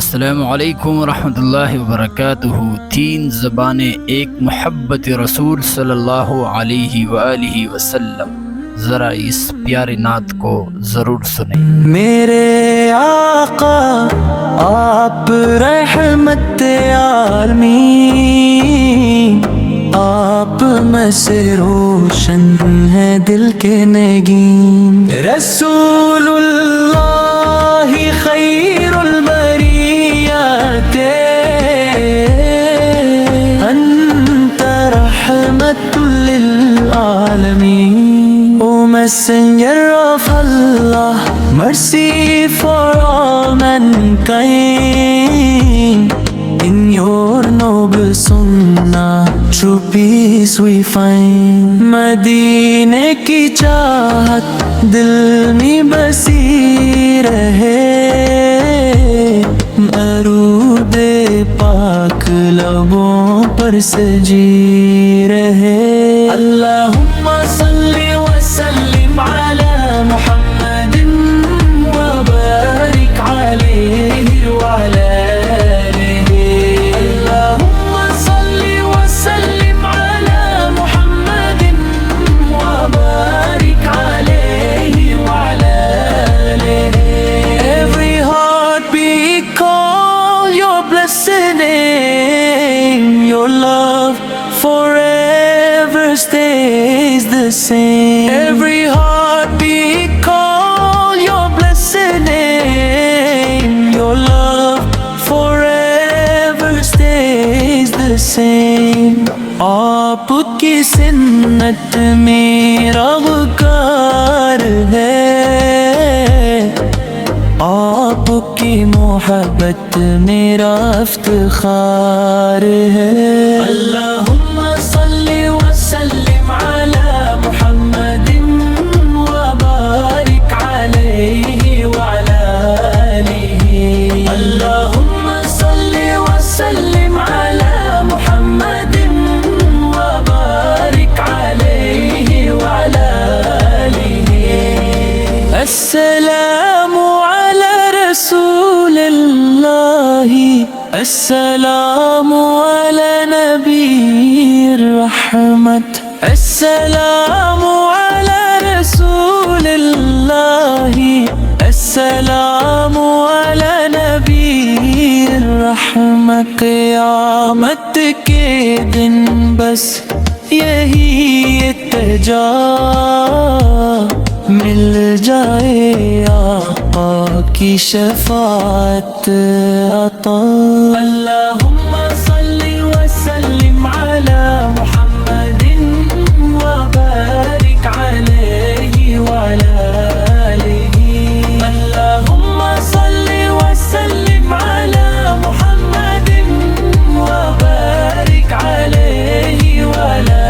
अस्सलामुअलैकुम रहमतुल्लाहि व बरकातुहू। तीन ज़बानें एक मोहब्बत रसूल सल्लल्लाहु अलैहि व आलिहि वसल्लम। ज़रा इस प्यारे नात को ज़रूर सुने। मेरे आका आप रहमत आलमीन, आप में से रोशन है दिल के नगीन। रसूलुल्लाह खैरुल बरियत, अंत रहमतुल लिल आलमीन। O Messenger of Allah, mercy for all mankind. In your noble sunnah, true peace we find. मदीने की चाहत दिल में बसी रहे, दरूद पाक लबों पर सजी रहे। अल्लाहुम्मा सल्ली वसल्लिम अला मुहम्मदिन व बारिक अलैहि व अला आलिहि। अल्लाहुम्मा सल्ली वसल्लिम अला मुहम्मदिन व बारिक अलैहि व अला आलिहि। Every heartbeat call your blessed name, your love forever stays the same. Every heartbeat call your blessed name, your love forever stays the same. आपकी सुन्नत मेरा वकार है, आपकी मोहब्बत मेरा इफ्तिखार है। अल्लाहुम्मा सल्ली वसल्लिम अला मुहम्मदिन व बारिक अलैहि व अला आलिहि। अल्लाहुम्मा सल्ली वसल्लिम अला मुहम्मदिन व बारिक अलैहि व अला आलिहि। अस्सलामु अला रसूलिल्लाहि, अस्सलामु अला नबीर रहमत। अस्सलामु अला रसूलिल्लाहि, अस्सलामु अला नबीर रहमत। क़यामत के दिन बस यही इत्तजा, मिल जाए आका की शफाअत अता। अल्लाहुम्मा सल्ली वसल्लिम अला मुहम्मदिन व बारिक अलैहि व अला आलिहि। अल्लाहुम्मा सल्ली वसल्लिम अला मुहम्मदिन व बारिक अलैहि व अला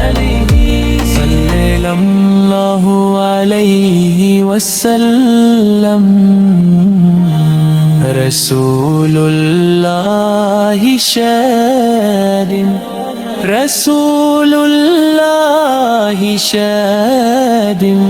आलिहि। सल्लल्लाहु अलैहि वसल्लम। रसूलुल्लाहि शादिम, रसूलुल्लाहि शादिम।